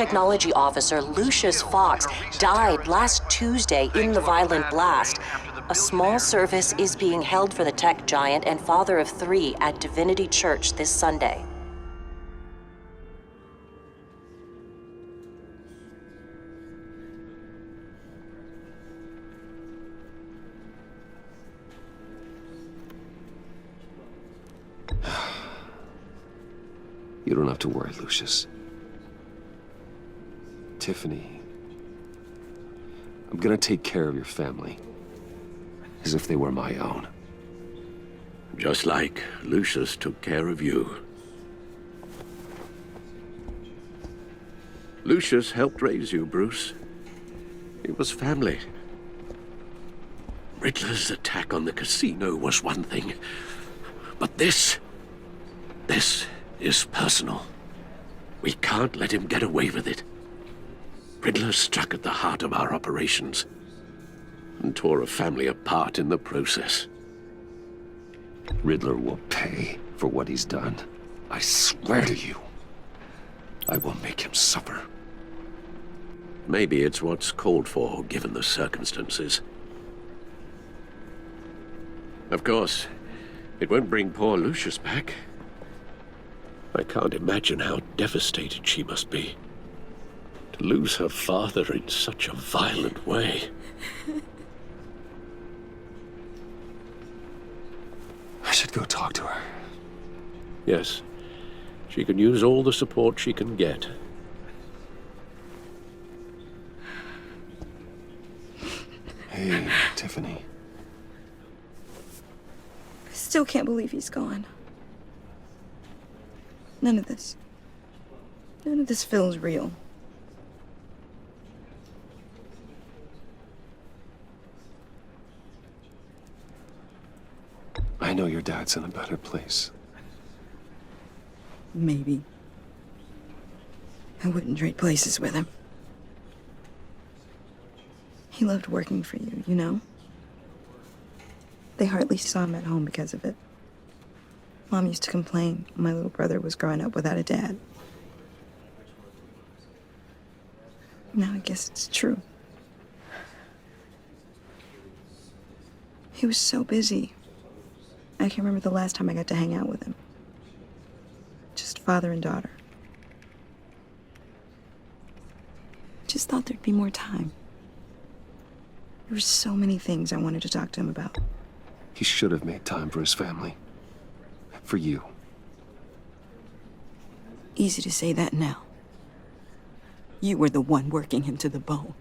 technology officer Lucius Fox died last Tuesday in the violent blast. A small service is being held for the tech giant and father of 3 at Divinity Church this Sunday. You don't have to worry, Lucius. Tiffany, I'm gonna take care of your family, as if they were my own. Just like Lucius took care of you. Lucius helped raise you, Bruce. It was family. Riddler's attack on the casino was one thing, but this is personal. We can't let him get away with it. Riddler struck at the heart of our operations and tore a family apart in the process. Riddler will pay for what he's done. I swear to you, I will make him suffer. Maybe it's what's called for, given the circumstances. Of course, it won't bring poor Lucius back. I can't imagine how devastated she must be. To lose her father in such a violent way. I should go talk to her. Yes, she can use all the support she can get. Hey, Tiffany. I still can't believe he's gone. None of this feels real. I know your dad's in a better place. Maybe. I wouldn't trade places with him. He loved working for you, you know? They hardly saw him at home because of it. Mom used to complain my little brother was growing up without a dad. Now I guess it's true. He was so busy. I can't remember the last time I got to hang out with him. Just father and daughter. Just thought there'd be more time. There were so many things I wanted to talk to him about. He should have made time for his family. For you. Easy to say that now. You were the one working him to the bone.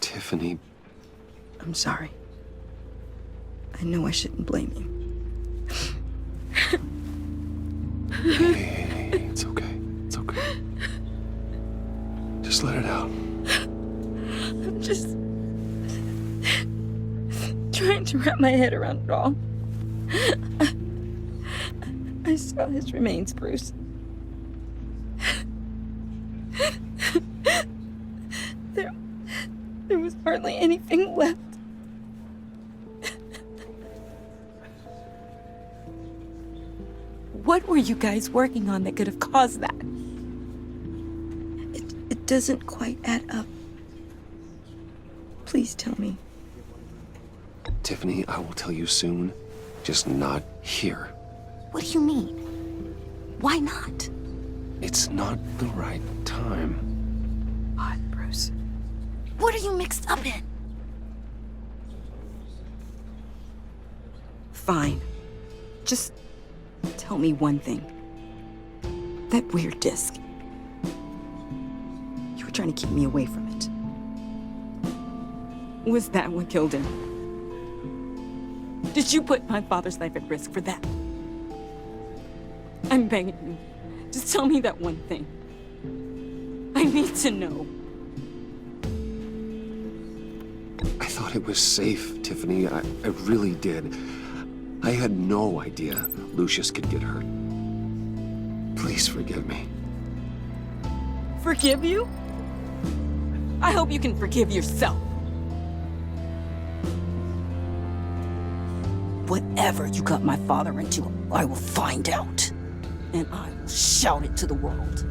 Tiffany. I'm sorry. I know I shouldn't blame you. Hey, it's okay. It's okay. Just let it out. I'm just trying to wrap my head around it all. I saw his remains, Bruce. There was hardly anything left. What were you guys working on that could have caused that? It doesn't quite add up. Please tell me. Tiffany, I will tell you soon. Just not here. What do you mean? Why not? It's not the right time. Odd, Bruce. What are you mixed up in? Fine. Just tell me one thing. That weird disc. You were trying to keep me away from it. Was that what killed him? Did you put my father's life at risk for that? I'm begging you. Just tell me that one thing. I need to know. I thought it was safe, Tiffany. I really did. I had no idea Lucius could get hurt. Please forgive me. Forgive you? I hope you can forgive yourself. Whatever you got my father into, I will find out. And I will shout it to the world.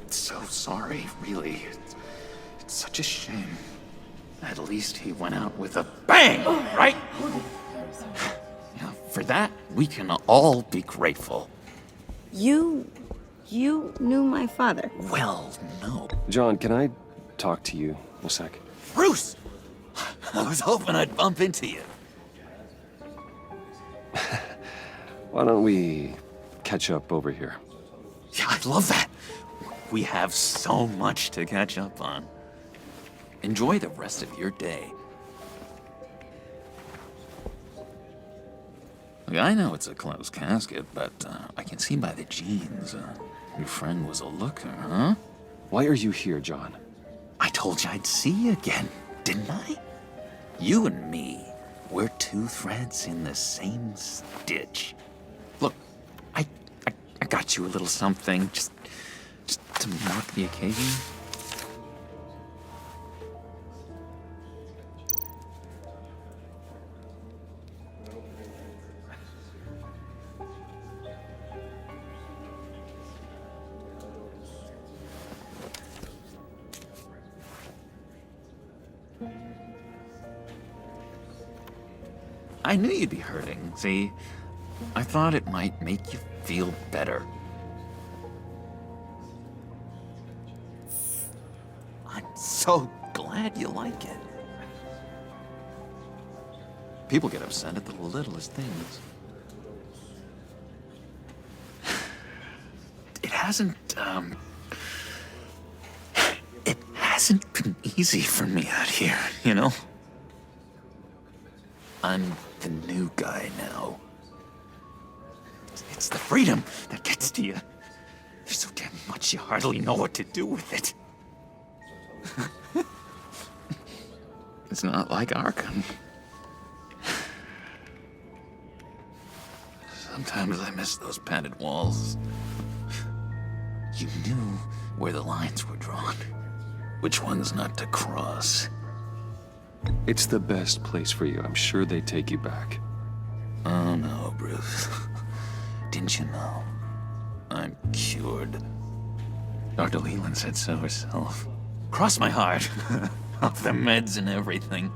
So sorry, really. It's such a shame. At least he went out with a bang, right? Yeah, for that, we can all be grateful. You knew my father. Well, no. John, can I talk to you a sec? Bruce! I was hoping I'd bump into you. Why don't we catch up over here? Yeah, I love that. We have so much to catch up on. Enjoy the rest of your day. Look, I know it's a closed casket, but I can see by the jeans, your friend was a looker, huh? Why are you here, John? I told you I'd see you again, didn't I? You and me, we're two threads in the same stitch. Look, I got you a little something, just to mark the occasion. I knew you'd be hurting, see? I thought it might make you feel better. I'm so glad you like it. People get upset at the littlest things. It hasn't been easy for me out here, you know? I'm the new guy now. It's the freedom that gets to you. There's so damn much you hardly know what to do with it. It's not like Arkham. Sometimes I miss those padded walls. You knew where the lines were drawn, which ones not to cross. It's the best place for you. I'm sure they take you back. Oh no, Bruce. Didn't you know? I'm cured. Dr. Leland said so herself. Cross my heart. Off the meds and everything.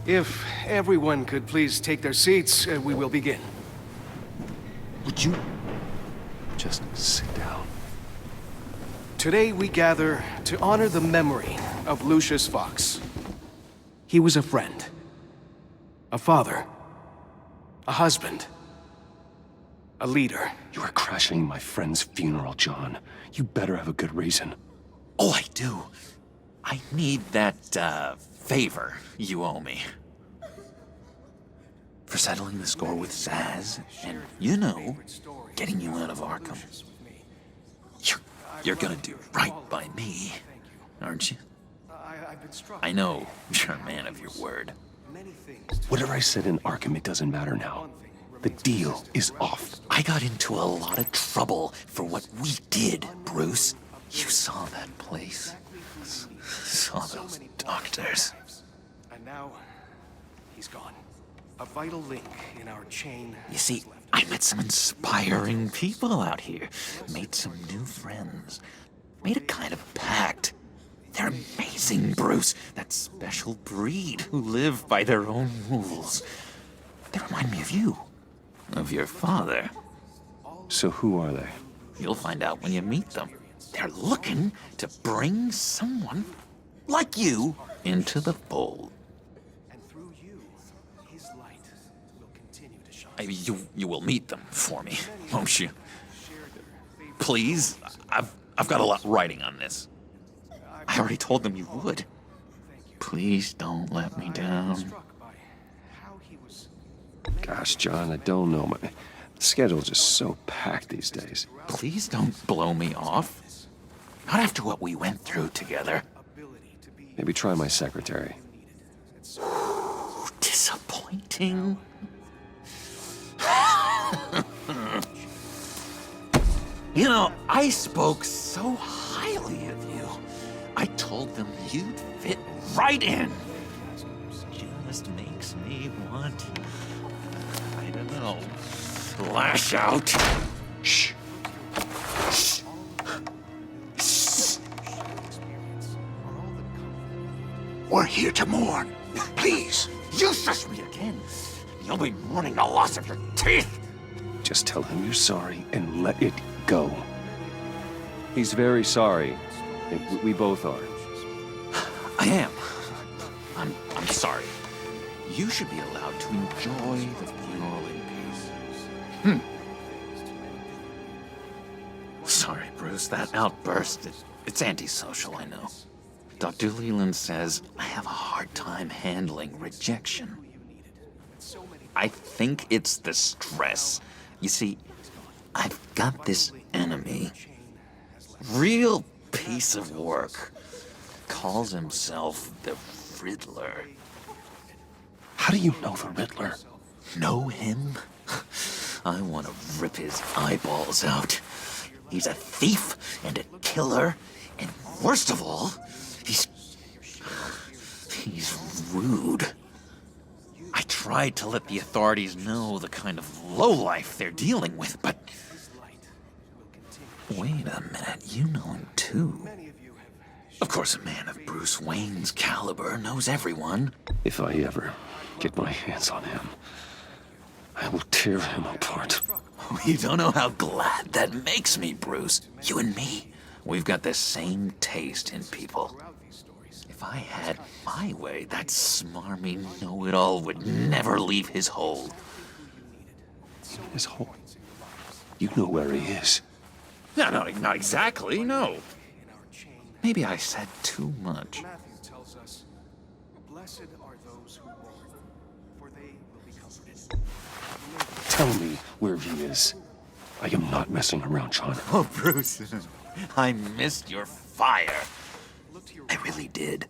If everyone could please take their seats, we will begin. Would you just sit down? Today we gather to honor the memory of Lucius Fox. He was a friend, a father, a husband, a leader. You are crashing my friend's funeral, John. You better have a good reason. Oh, I do. I need that, favor you owe me. For settling the score with Zaz, and, you know, getting you out of Arkham. You're gonna do right by me, aren't you? I know you're a man of your word. Whatever I said in Arkham, it doesn't matter now. The deal is off. I got into a lot of trouble for what we did, Bruce. You saw that place. Saw those doctors. And now, he's gone. A vital link in our chain. You see, I met some inspiring people out here. Made some new friends. Made a kind of pact. They're amazing, Bruce. That special breed who live by their own rules. They remind me of you. Of your father. So who are they? You'll find out when you meet them. They're looking to bring someone like you into the fold. And through you, his light will continue to shine. You will meet them for me, won't you? Please? I've got a lot riding on this. I already told them you would. Please don't let me down. Gosh, John, I don't know. My schedule's just so packed these days. Please don't blow me off. Not after what we went through together. Maybe try my secretary. Disappointing. You know, I spoke so highly of you. I told them you'd fit right in. Just makes me want, I don't know, lash out. Shh. Shh. Shh. We're here to mourn. Please, you shush me again. You'll be mourning the loss of your teeth. Just tell him you're sorry and let it go. He's very sorry. We both are. I am. I'm sorry. You should be allowed to enjoy the funeral in peace. Sorry, Bruce. That outburst, it's antisocial, I know. Dr. Leland says I have a hard time handling rejection. I think it's the stress. You see, I've got this enemy. Real piece of work. Calls himself the Riddler. How do you know the Riddler? Know him? I want to rip his eyeballs out. He's a thief and a killer, and worst of all, he's rude. I tried to let the authorities know the kind of lowlife they're dealing with, but... Wait a minute, you know him too. Of course, a man of Bruce Wayne's caliber knows everyone. If I ever get my hands on him, I will tear him apart. You don't know how glad that makes me, Bruce. You and me, we've got the same taste in people. If I had my way, that smarmy know-it-all would never leave his hole. His hole? You know where he is. No, not exactly, no. Maybe I said too much. Matthew tells us, "Blessed are those who mourn, for they will be comforted." Tell me where he is. I am not messing around, John. Oh, Bruce, I missed your fire. I really did.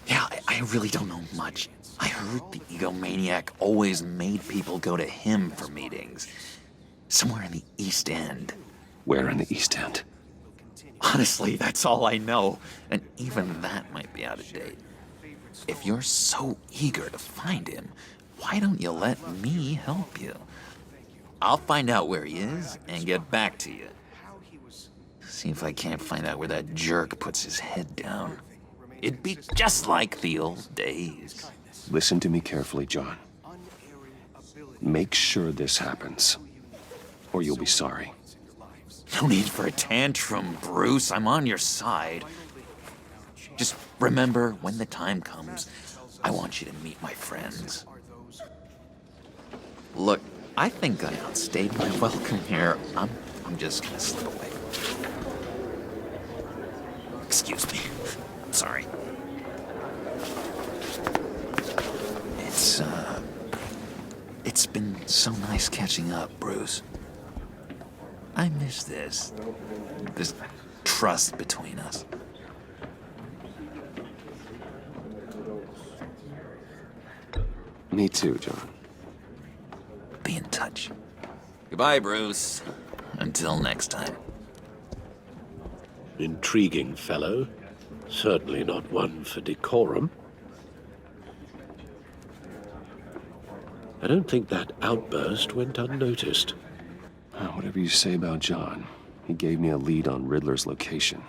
Yeah, I really don't know much. I heard the egomaniac always made people go to him for meetings. Somewhere in the East End. Where in the East End? Honestly, that's all I know. And even that might be out of date. If you're so eager to find him, why don't you let me help you? I'll find out where he is and get back to you. See if I can't find out where that jerk puts his head down. It'd be just like the old days. Listen to me carefully, John. Make sure this happens, or you'll be sorry. No need for a tantrum, Bruce. I'm on your side. Just remember, when the time comes, I want you to meet my friends. Look, I think I outstayed my welcome here. I'm just gonna slip away. Excuse me. Sorry. It's been so nice catching up, Bruce. I miss this trust between us. Me too, John. Be in touch. Goodbye, Bruce. Until next time. Intriguing fellow. Certainly not one for decorum. I don't think that outburst went unnoticed. Whatever you say about John, he gave me a lead on Riddler's location.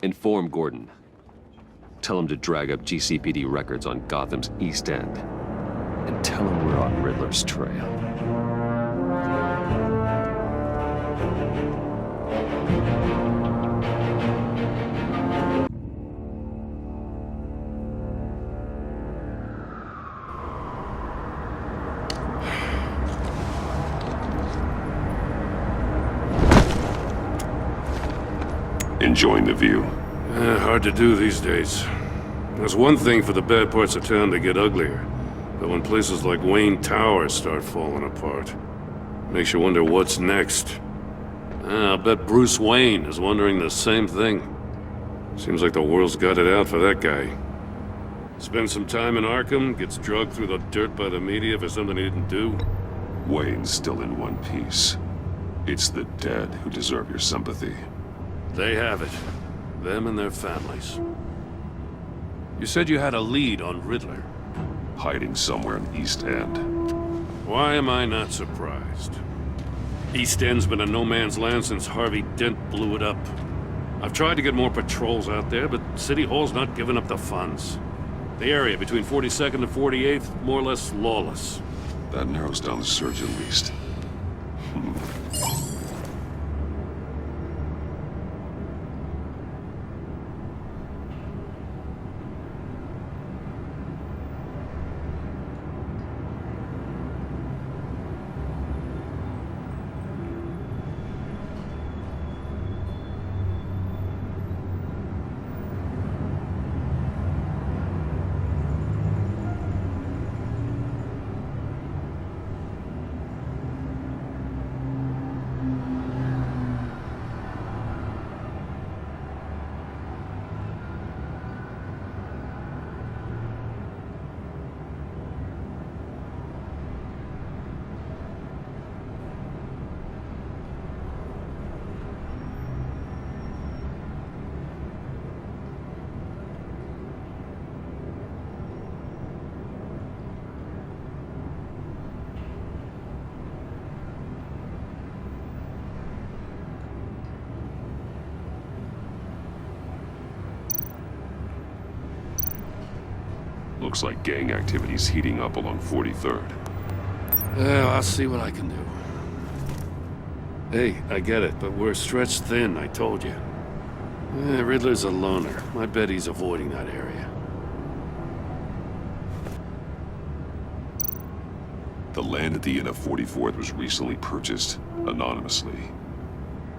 Inform Gordon. Tell him to drag up GCPD records on Gotham's East End. And tell him we're on Riddler's trail. Enjoying the view? Hard to do these days. There's one thing for the bad parts of town to get uglier, but when places like Wayne Tower start falling apart, makes you wonder what's next. I'll bet Bruce Wayne is wondering the same thing. Seems like the world's got it out for that guy. Spends some time in Arkham, gets drugged through the dirt by the media for something he didn't do. Wayne's still in one piece. It's the dead who deserve your sympathy. They have it. Them and their families. You said you had a lead on Riddler. Hiding somewhere in East End. Why am I not surprised? East End's been a no-man's land since Harvey Dent blew it up. I've tried to get more patrols out there, but City Hall's not giving up the funds. The area between 42nd and 48th, more or less lawless. That narrows down the search at least. Looks like gang activity's heating up along 43rd. Well, I'll see what I can do. Hey, I get it, but we're stretched thin, I told you. Riddler's a loner. I bet he's avoiding that area. The land at the end of 44th was recently purchased anonymously.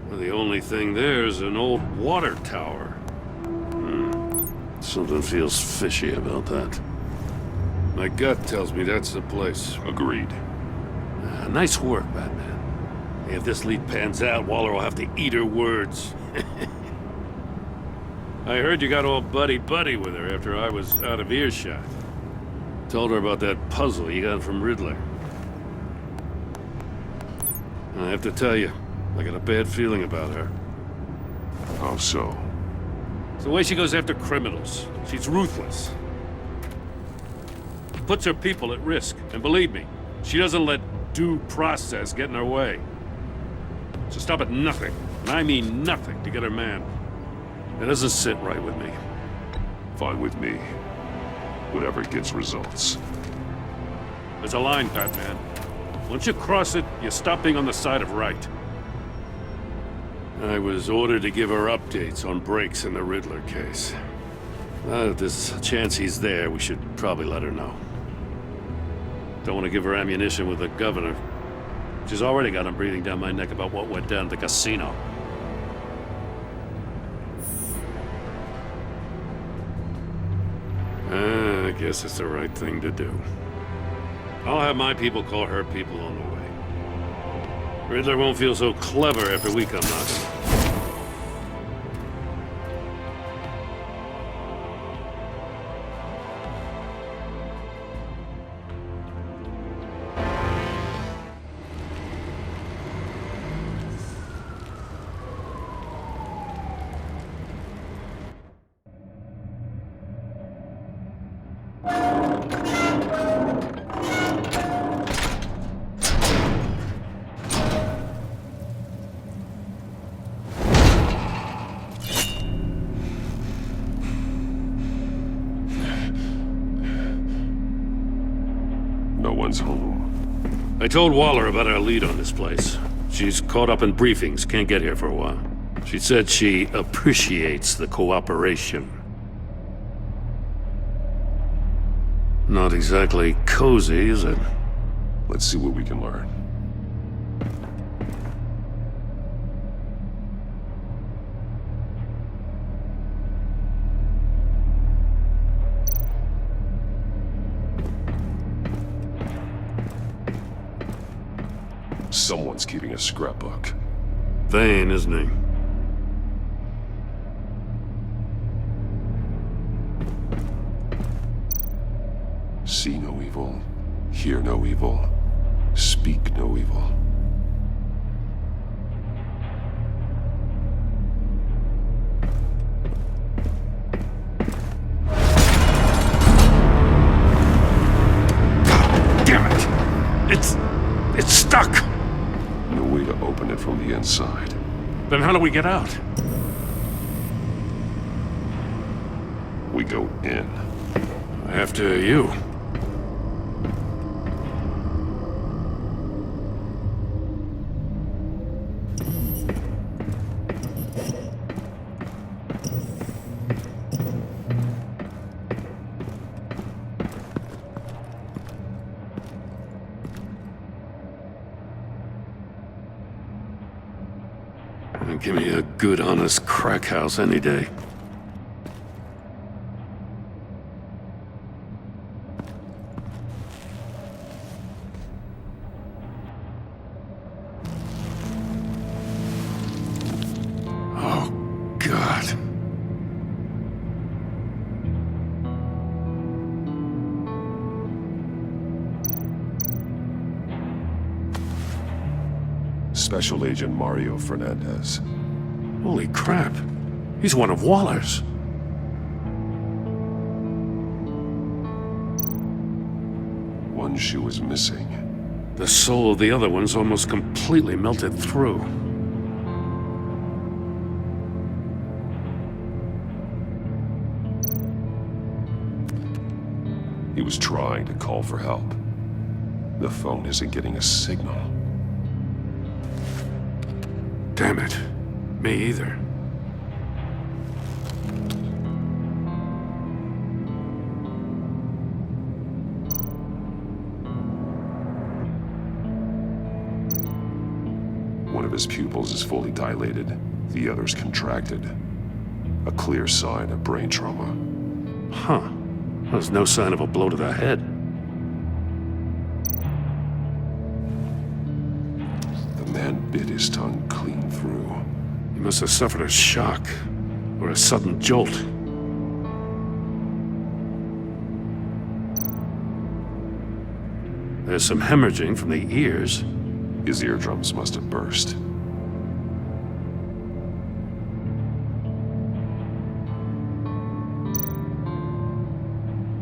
Well, the only thing there is an old water tower. Something feels fishy about that. My gut tells me that's the place. Agreed. Nice work, Batman. If this lead pans out, Waller will have to eat her words. I heard you got all buddy-buddy with her after I was out of earshot. Told her about that puzzle you got from Riddler. I have to tell you, I got a bad feeling about her. How so? It's the way she goes after criminals. She's ruthless. Puts her people at risk. And believe me, she doesn't let due process get in her way. So stop at nothing, and I mean nothing, to get her man. It doesn't sit right with me. Fine with me. Whatever gets results. There's a line, Batman. Once you cross it, you stop being on the side of right. I was ordered to give her updates on breaks in the Riddler case. If there's a chance he's there, we should probably let her know. Don't want to give her ammunition with the governor. She's already got him breathing down my neck about what went down at the casino. I guess it's the right thing to do. I'll have my people call her people on the way. Riddler won't feel so clever after we come knocking. Home. I told Waller about our lead on this place. She's caught up in briefings, can't get here for a while. She said she appreciates the cooperation. Not exactly cozy, is it? Let's see what we can learn. Someone's keeping a scrapbook. Vane, isn't he? See no evil, hear no evil, speak speak no evil. Damn it! It's stuck! No way to open it from the inside. Then how do we get out? We go in. After you. Give me a good, honest crack house any day. Oh, God. Special Agent Mario Fernandez. Holy crap. He's one of Waller's. One shoe is missing. The soul of the other one's almost completely melted through. He was trying to call for help. The phone isn't getting a signal. Damn it. Me either. One of his pupils is fully dilated, the other's contracted. A clear sign of brain trauma. Huh. There's no sign of a blow to the head. The man bit his tongue clean through. He must have suffered a shock, or a sudden jolt. There's some hemorrhaging from the ears. His eardrums must have burst.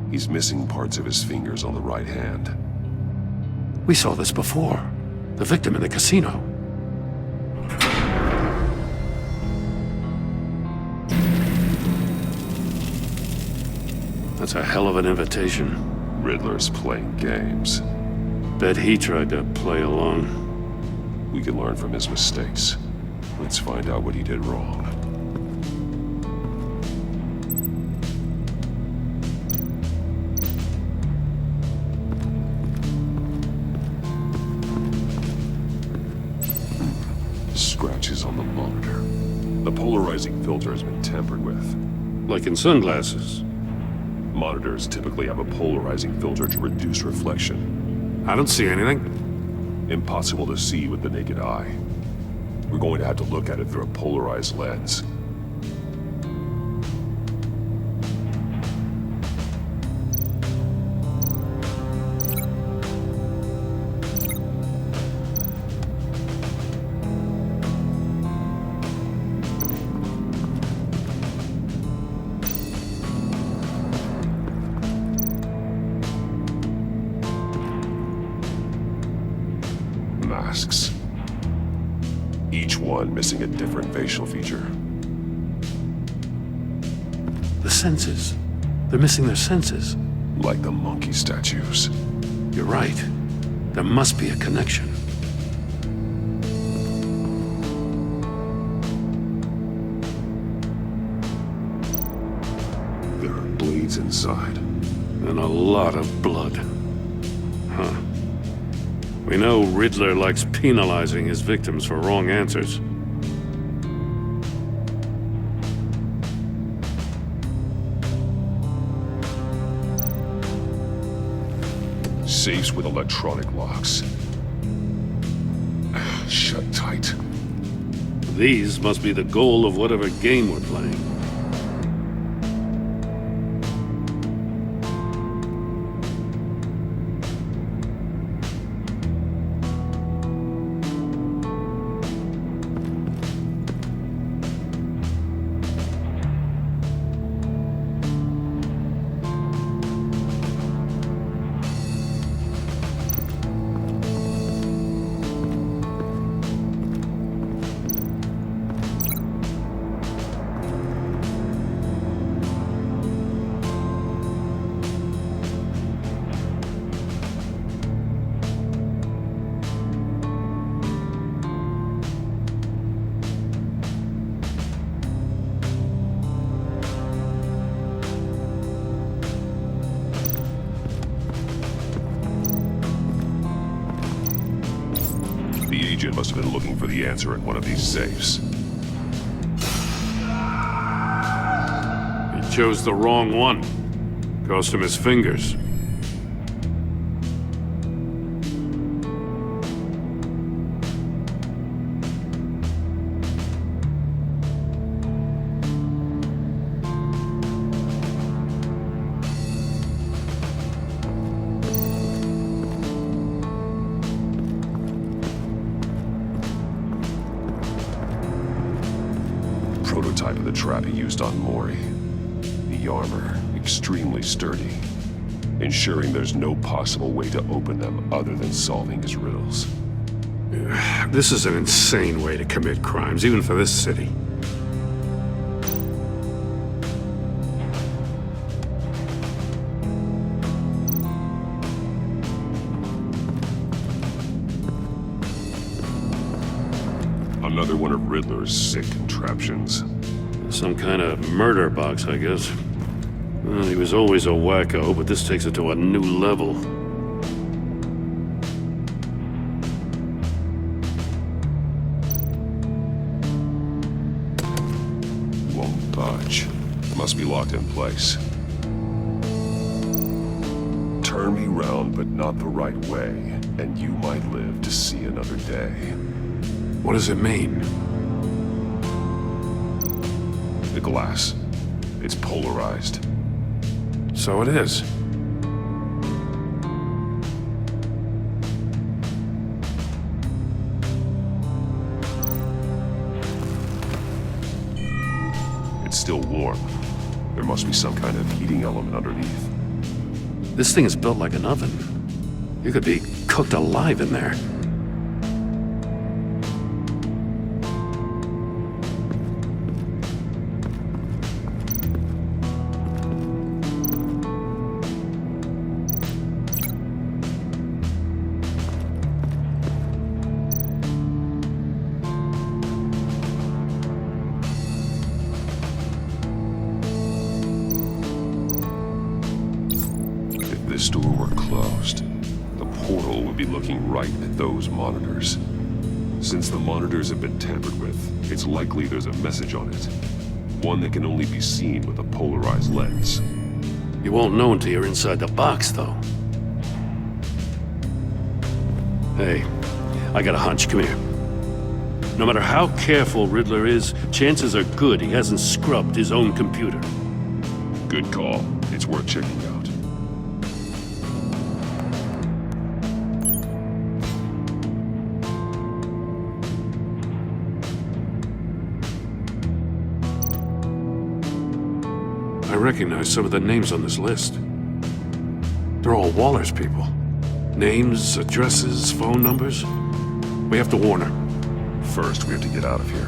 He's missing parts of his fingers on the right hand. We saw this before. The victim in the casino. That's a hell of an invitation. Riddler's playing games. Bet he tried to play along. We can learn from his mistakes. Let's find out what he did wrong. Scratches on the monitor. The polarizing filter has been tampered with. Like in sunglasses. Monitors typically have a polarizing filter to reduce reflection. I don't see anything. Impossible to see with the naked eye. We're going to have to look at it through a polarized lens. Masks. Each one missing a different facial feature. The senses. They're missing their senses. Like the monkey statues. You're right. There must be a connection. There are blades inside. And a lot of blood. Huh. We know Riddler likes penalizing his victims for wrong answers. Safes with electronic locks. Shut tight. These must be the goal of whatever game we're playing. The agent must have been looking for the answer in one of these safes. He chose the wrong one. Cost him his fingers. Prototype of the trap he used on Mori. The armor, extremely sturdy, ensuring there's no possible way to open them other than solving his riddles. This is an insane way to commit crimes, even for this city. Another one of Riddler's sick contraptions. Some kind of murder box, I guess. Well, he was always a wacko, but this takes it to a new level. Won't budge. Must be locked in place. Turn me round, but not the right way, and you might live to see another day. What does it mean? The glass. It's polarized. So it is. It's still warm. There must be some kind of heating element underneath. This thing is built like an oven. You could be cooked alive in there. If this door were closed, the portal would be looking right at those monitors. Since the monitors have been tampered with, it's likely there's a message on it. One that can only be seen with a polarized lens. You won't know until you're inside the box, though. Hey, I got a hunch. Come here. No matter how careful Riddler is, chances are good he hasn't scrubbed his own computer. Good call. It's worth checking out. I recognize some of the names on this list. They're all Waller's people. Names, addresses, phone numbers. We have to warn her. First, we have to get out of here.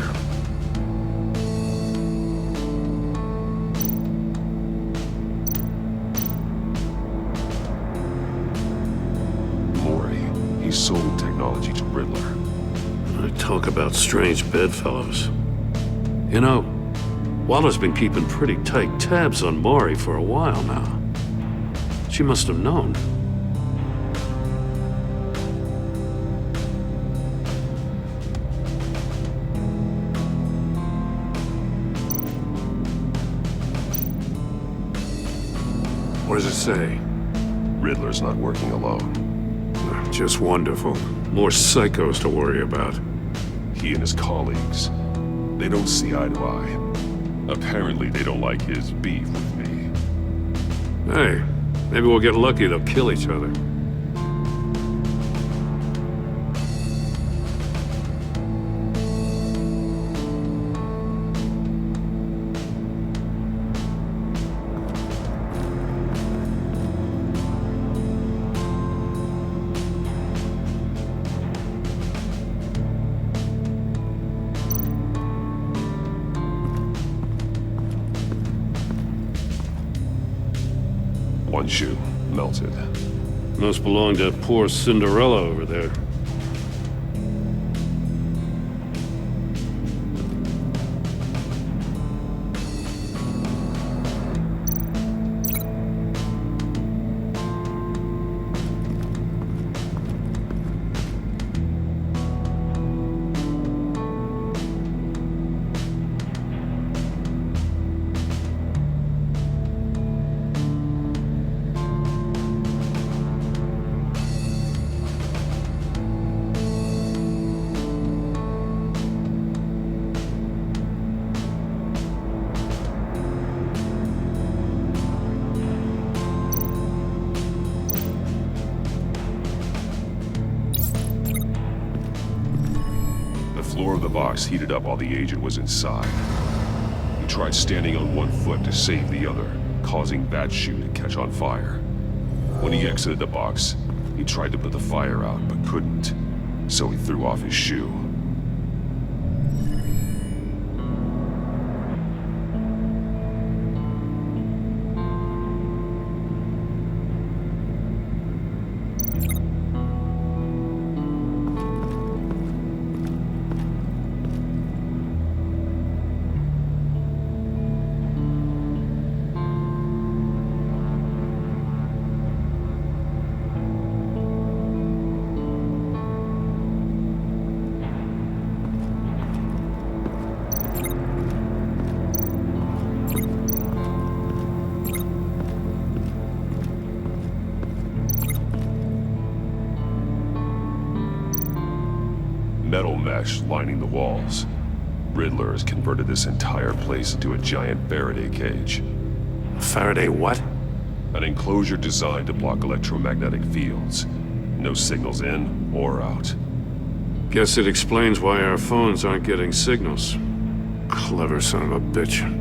Mori, he sold technology to Riddler. I talk about strange bedfellows. You know, Waller's been keeping pretty tight tabs on Mori for a while now. She must have known. What does it say? Riddler's not working alone. Just wonderful. More psychos to worry about. He and his colleagues, they don't see eye to eye. Apparently, they don't like his beef with me. Hey, maybe we'll get lucky they'll kill each other. One shoe, melted. Must belong to poor Cinderella over there. floor of the box heated up while the agent was inside. He tried standing on one foot to save the other, causing that shoe to catch on fire. When he exited the box, he tried to put the fire out, but couldn't, so he threw off his shoe. Metal mesh lining the walls. Riddler has converted this entire place into a giant Faraday cage. Faraday what? An enclosure designed to block electromagnetic fields. No signals in or out. Guess it explains why our phones aren't getting signals. Clever son of a bitch.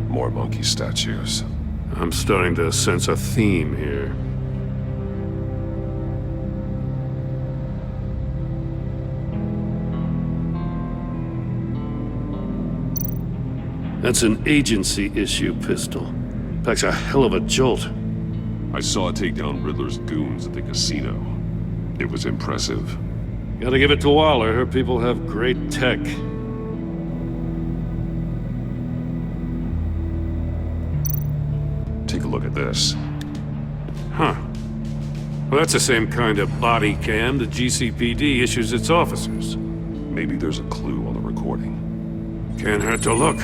More monkey statues. I'm starting to sense a theme here. That's an agency issue pistol. Packs a hell of a jolt. I saw it take down Riddler's goons at the casino. It was impressive. Gotta give it to Waller. Her people have great tech. Take a look at this. Huh. Well, that's the same kind of body cam the GCPD issues its officers. Maybe there's a clue on the recording. Can't hurt to look.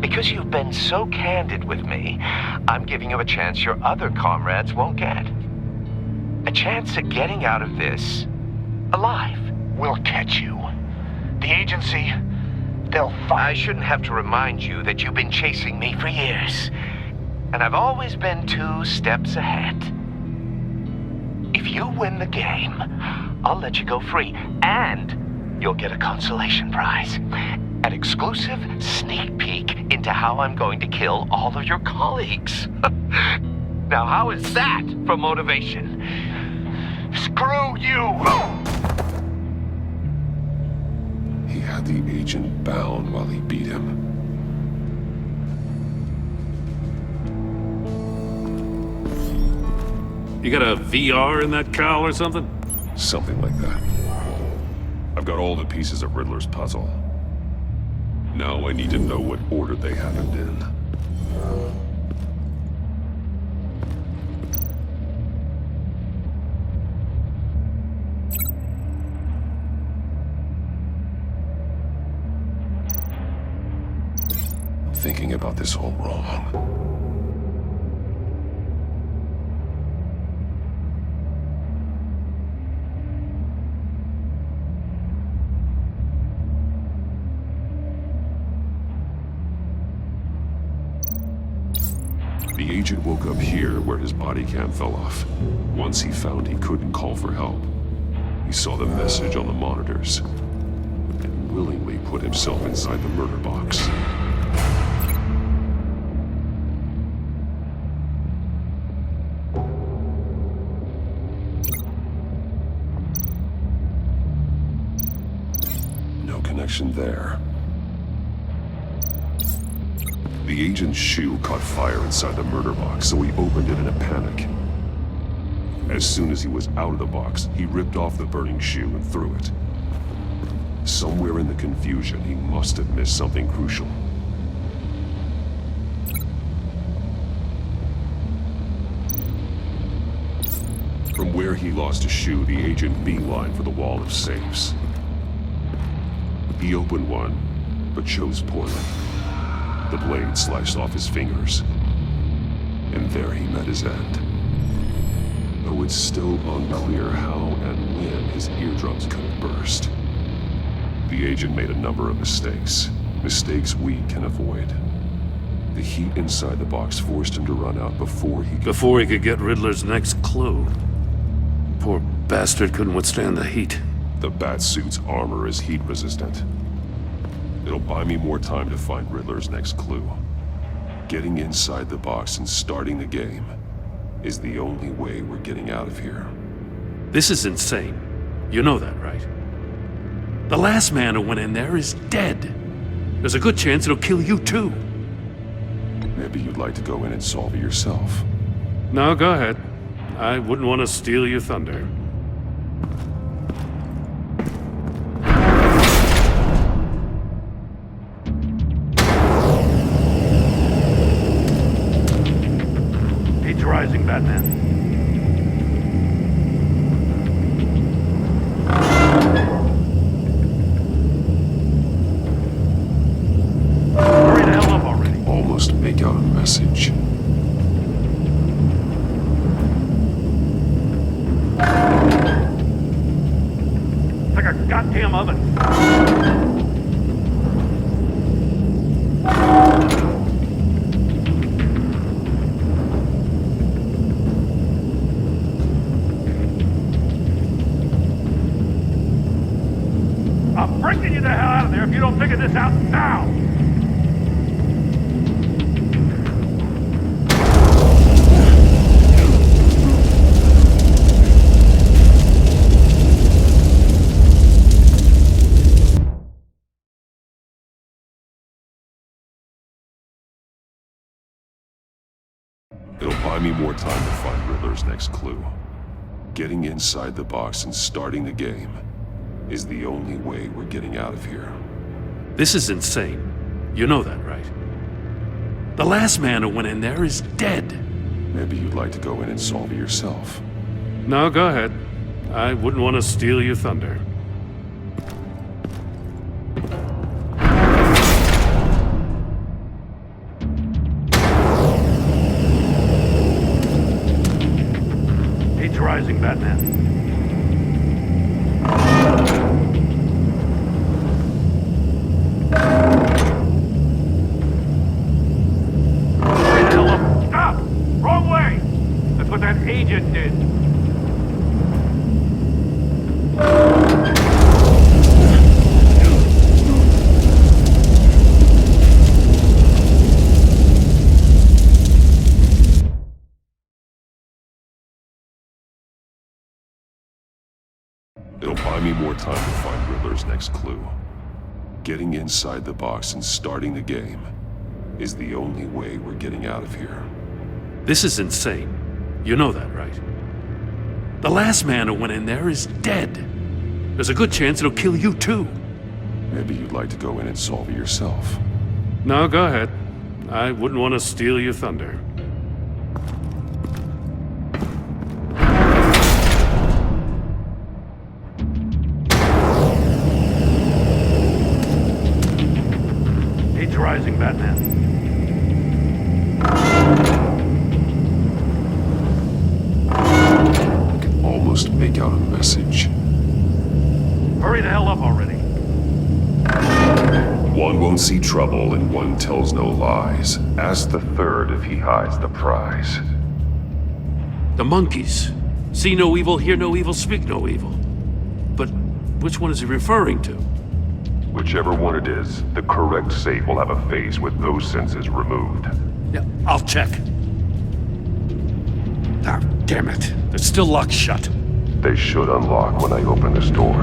Because you've been so candid with me, I'm giving you a chance your other comrades won't get. A chance at getting out of this alive. We'll catch you. The agency, they'll find... I shouldn't have to remind you that you've been chasing me for years. And I've always been 2 steps ahead. If you win the game, I'll let you go free. And you'll get a consolation prize. An exclusive sneak peek into how I'm going to kill all of your colleagues. Now, how is that for motivation? Screw you! He had the agent bound while he beat him. You got a VR in that cowl or something? Something like that. I've got all the pieces of Riddler's puzzle. Now I need to know what order they happened in. thinking about this all wrong. The agent woke up here where his body cam fell off. Once he found he couldn't call for help, he saw the message on the monitors and willingly put himself inside the murder box. No connection there. The agent's shoe caught fire inside the murder box, so he opened it in a panic. As soon as he was out of the box, he ripped off the burning shoe and threw it. Somewhere in the confusion, he must have missed something crucial. From where he lost a shoe, the agent beelined for the wall of safes. He opened one, but chose poorly. The blade sliced off his fingers, and there he met his end. Though it's still unclear how and when his eardrums could have burst. The agent made a number of mistakes we can avoid. The heat inside the box forced him to run out before he could get Riddler's next clue. Poor bastard couldn't withstand the heat. The Batsuit's armor is heat resistant. It'll buy me more time to find Riddler's next clue. Getting inside the box and starting the game is the only way we're getting out of here. This is insane. You know that, right? The last man who went in there is dead. There's a good chance it'll kill you too. Maybe you'd like to go in and solve it yourself. No, go ahead. I wouldn't want to steal your thunder. Rising, Batman. Hurry the hell up already. Almost make out a message. It's like a goddamn oven. I'm bringing you the hell out of there if you don't figure this out now! It'll buy me more time to find Riddler's next clue. Getting inside the box and starting the game is the only way we're getting out of here. This is insane. You know that, right? The last man who went in there is dead. Maybe you'd like to go in and solve it yourself. No, go ahead. I wouldn't want to steal your thunder. Heat's rising, Batman. What that agent did. It'll buy me more time to find Riddler's next clue. Getting inside the box and starting the game is the only way we're getting out of here. This is insane. You know that, right? The last man who went in there is dead. There's a good chance it'll kill you too. Maybe you'd like to go in and solve it yourself. No, go ahead. I wouldn't want to steal your thunder. Heat's rising, Batman. message. Hurry the hell up already. One won't see trouble and one tells no lies. Ask the third if he hides the prize. The monkeys. See no evil, hear no evil, speak no evil. But which one is he referring to? Whichever one it is, the correct safe will have a face with those senses removed. Yeah, I'll check. Ah, damn it. They're still locked shut. They should unlock when I open this door.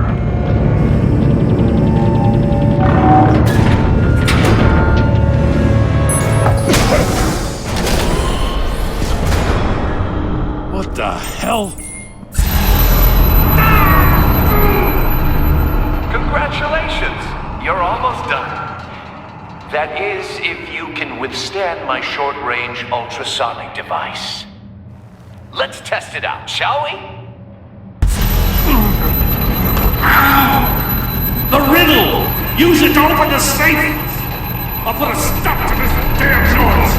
What the hell? Congratulations! You're almost done. That is, if you can withstand my short-range ultrasonic device. Let's test it out, shall we? The riddle! Use it to open the safe! I'll put a stop to this damn noise!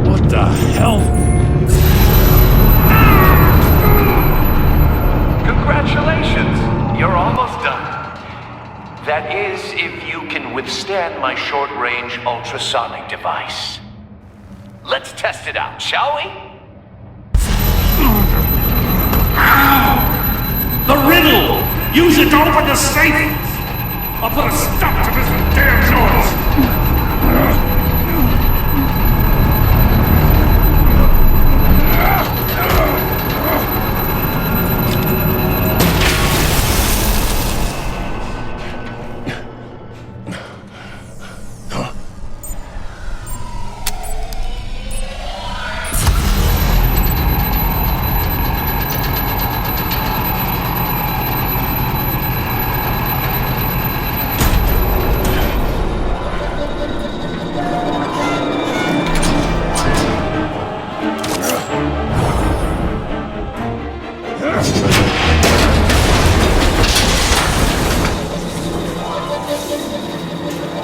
What the hell? Congratulations! You're almost done. That is, if you can withstand my short-range ultrasonic device. Let's test it out, shall we? The riddle! Use it to open the safe! I'll put a stop to this damn noise!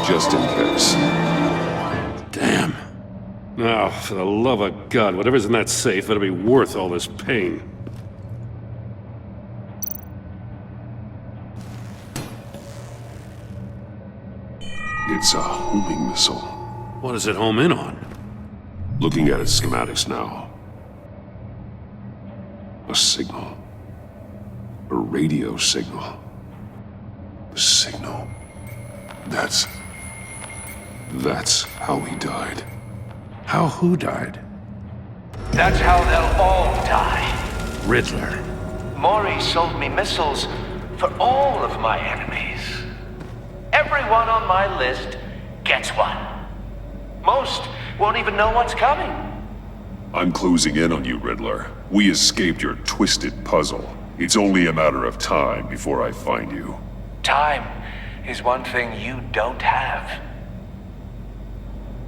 Just in case. Damn. Now, for the love of God, whatever's in that safe better be worth all this pain. It's a homing missile. What does it home in on? Looking at its schematics now. A signal. A radio signal. A signal. That's how he died. How who died? That's how they'll all die. Riddler. Maury sold me missiles for all of my enemies. Everyone on my list gets one. Most won't even know what's coming. I'm closing in on you, Riddler. We escaped your twisted puzzle. It's only a matter of time before I find you. Time is one thing you don't have.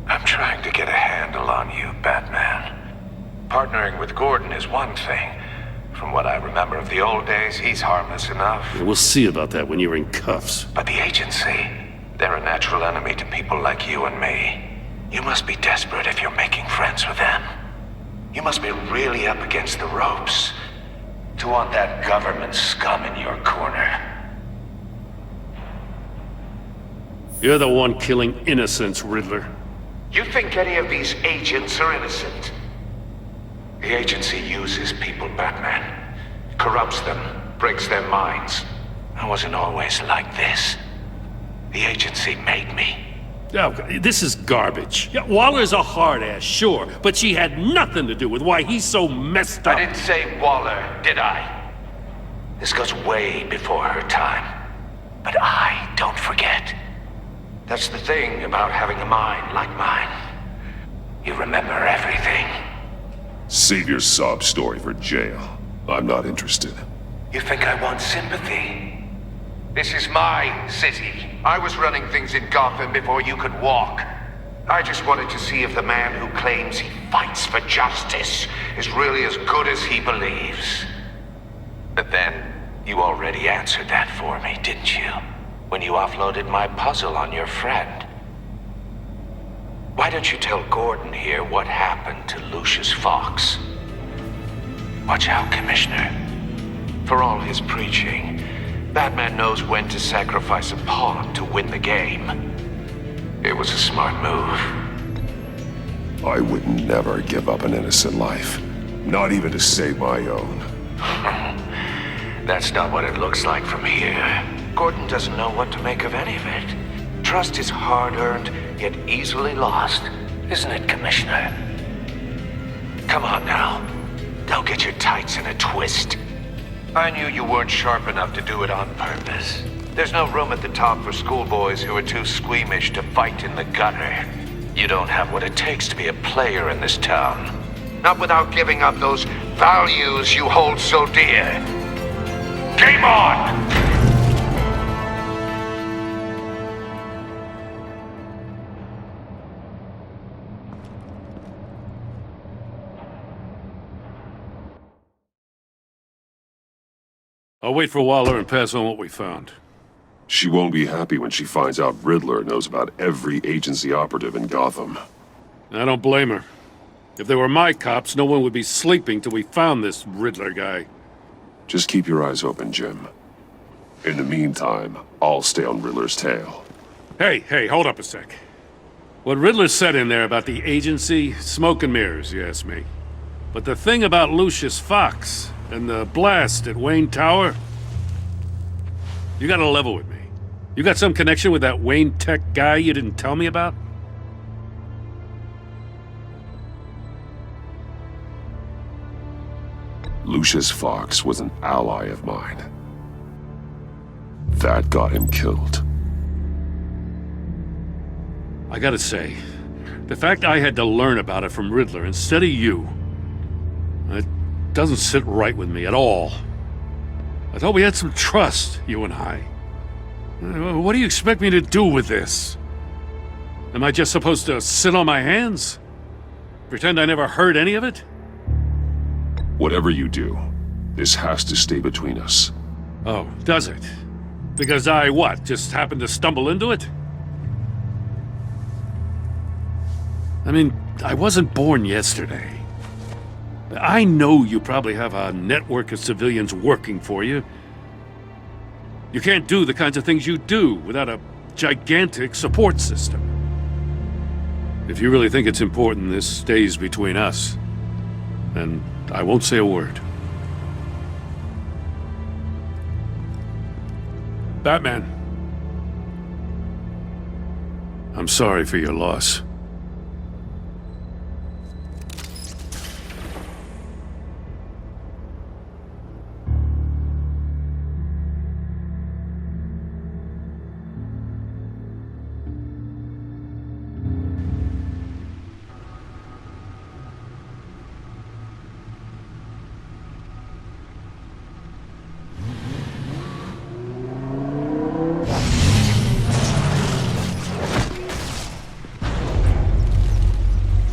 I'm trying to get a handle on you, Batman. Partnering with Gordon is one thing. From what I remember of the old days, he's harmless enough. Yeah, we'll see about that when you're in cuffs. But the agency, they're a natural enemy to people like you and me. You must be desperate if you're making friends with them. You must be really up against the ropes to want that government scum in your corner. You're the one killing innocents, Riddler. You think any of these agents are innocent? The agency uses people, Batman. Corrupts them, breaks their minds. I wasn't always like this. The agency made me. Oh, this is garbage. Yeah, Waller's a hard-ass, sure, but she had nothing to do with why he's so messed up. I didn't say Waller, did I? This goes way before her time. But I don't forget. That's the thing about having a mind like mine. You remember everything. Save your sob story for jail. I'm not interested. You think I want sympathy? This is my city. I was running things in Gotham before you could walk. I just wanted to see if the man who claims he fights for justice is really as good as he believes. But then, you already answered that for me, didn't you? When you offloaded my puzzle on your friend. Why don't you tell Gordon here what happened to Lucius Fox? Watch out, Commissioner. For all his preaching, Batman knows when to sacrifice a pawn to win the game. It was a smart move. I would never give up an innocent life. Not even to save my own. That's not what it looks like from here. Gordon doesn't know what to make of any of it. Trust is hard-earned, yet easily lost. Isn't it, Commissioner? Come on now. Don't get your tights in a twist. I knew you weren't sharp enough to do it on purpose. There's no room at the top for schoolboys who are too squeamish to fight in the gutter. You don't have what it takes to be a player in this town. Not without giving up those values you hold so dear. Game on! I'll wait for Waller and pass on what we found. She won't be happy when she finds out Riddler knows about every agency operative in Gotham. I don't blame her. If they were my cops, no one would be sleeping till we found this Riddler guy. Just keep your eyes open, Jim. In the meantime, I'll stay on Riddler's tail. Hey, hold up a sec. What Riddler said in there about the agency, smoke and mirrors, you ask me. But the thing about Lucius Fox and the blast at Wayne Tower, you gotta level with me. You got some connection with that Wayne Tech guy you didn't tell me about? Lucius Fox was an ally of mine. That got him killed. I gotta say, the fact I had to learn about it from Riddler instead of you, it doesn't sit right with me at all. I thought we had some trust, you and I. What do you expect me to do with this? Am I just supposed to sit on my hands? Pretend I never heard any of it? Whatever you do, this has to stay between us. Oh, does it? Because I, what, just happened to stumble into it? I mean, I wasn't born yesterday. I know you probably have a network of civilians working for you. You can't do the kinds of things you do without a gigantic support system. If you really think it's important this stays between us, then I won't say a word. Batman. I'm sorry for your loss.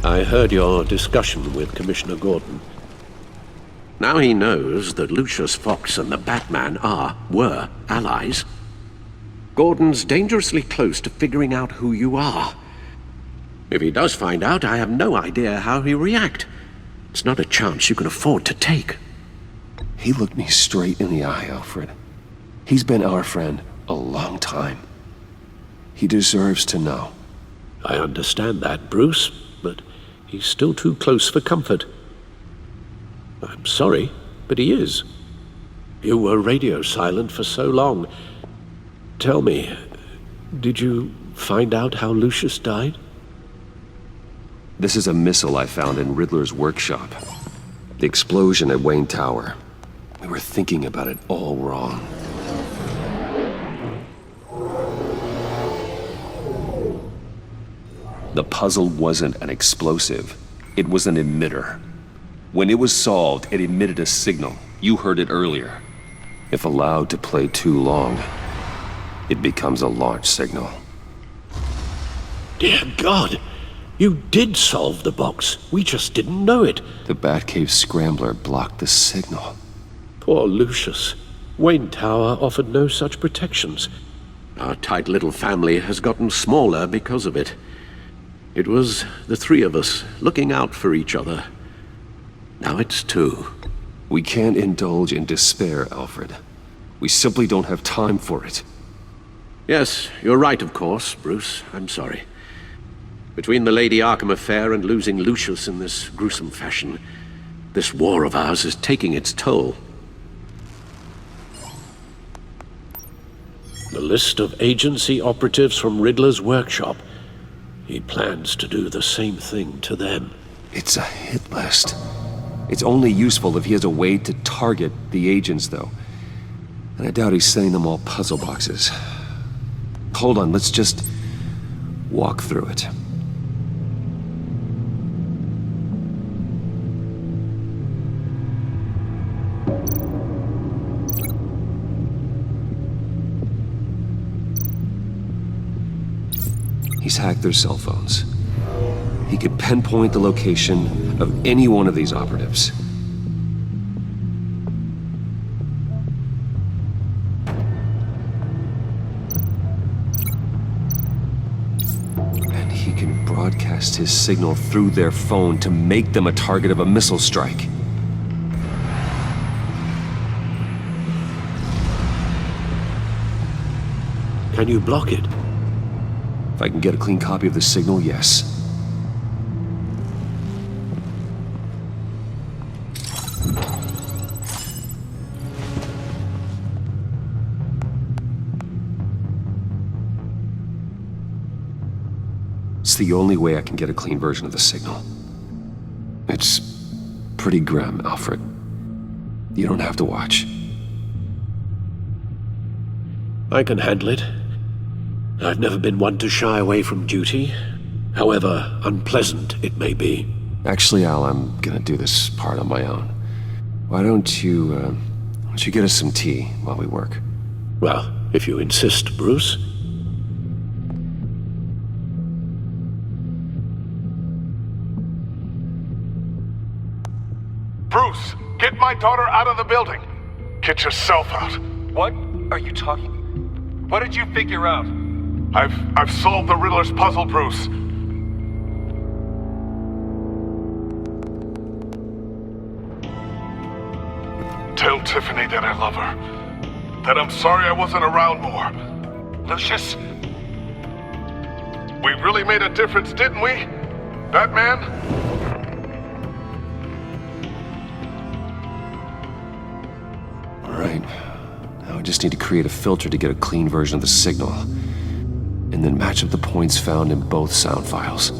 I heard your discussion with Commissioner Gordon. Now he knows that Lucius Fox and the Batman were allies. Gordon's dangerously close to figuring out who you are. If he does find out, I have no idea how he'll react. It's not a chance you can afford to take. He looked me straight in the eye, Alfred. He's been our friend a long time. He deserves to know. I understand that, Bruce, but he's still too close for comfort. I'm sorry, but he is. You were radio silent for so long. Tell me, did you find out how Lucius died? This is a missile I found in Riddler's workshop. The explosion at Wayne Tower. We were thinking about it all wrong. The puzzle wasn't an explosive. It was an emitter. When it was solved, it emitted a signal. You heard it earlier. If allowed to play too long, it becomes a launch signal. Dear God! You did solve the box. We just didn't know it. The Batcave scrambler blocked the signal. Poor Lucius. Wayne Tower offered no such protections. Our tight little family has gotten smaller because of it. It was the three of us looking out for each other. Now it's two. We can't indulge in despair, Alfred. We simply don't have time for it. Yes, you're right, of course, Bruce. I'm sorry. Between the Lady Arkham affair and losing Lucius in this gruesome fashion, this war of ours is taking its toll. The list of agency operatives from Riddler's workshop. He plans to do the same thing to them. It's a hit list. It's only useful if he has a way to target the agents, though. And I doubt he's sending them all puzzle boxes. Hold on, let's just walk through it. He's hacked their cell phones. He could pinpoint the location of any one of these operatives. And he can broadcast his signal through their phone to make them a target of a missile strike. Can you block it? If I can get a clean copy of the signal, yes. It's the only way I can get a clean version of the signal. It's pretty grim, Alfred. You don't have to watch. I can handle it. I've never been one to shy away from duty, however unpleasant it may be. Actually, Al, I'm gonna do this part on my own. Why don't you get us some tea while we work? Well, if you insist, Bruce. Bruce, get my daughter out of the building. Get yourself out. What are you talking? What did you figure out? I've solved the Riddler's puzzle, Bruce. Tell Tiffany that I love her. That I'm sorry I wasn't around more. Lucius? We really made a difference, didn't we? Batman? All right. Now I just need to create a filter to get a clean version of the signal. And then match up the points found in both sound files.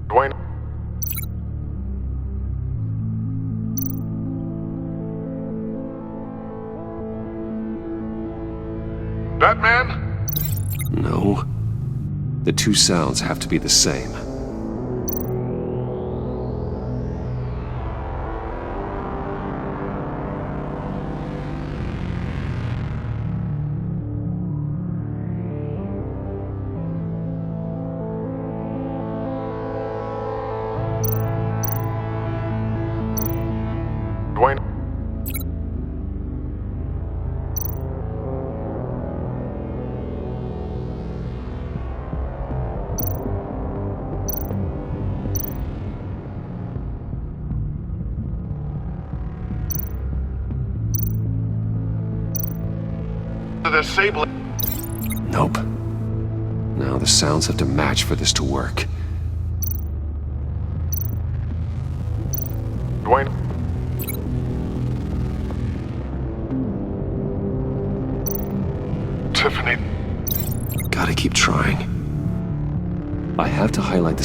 Dwayne? Batman? No. The two sounds have to be the same. Dwayne? Disable it. Nope. Now the sounds have to match for this to work. Dwayne? Tiffany? Gotta keep trying. I have to highlight the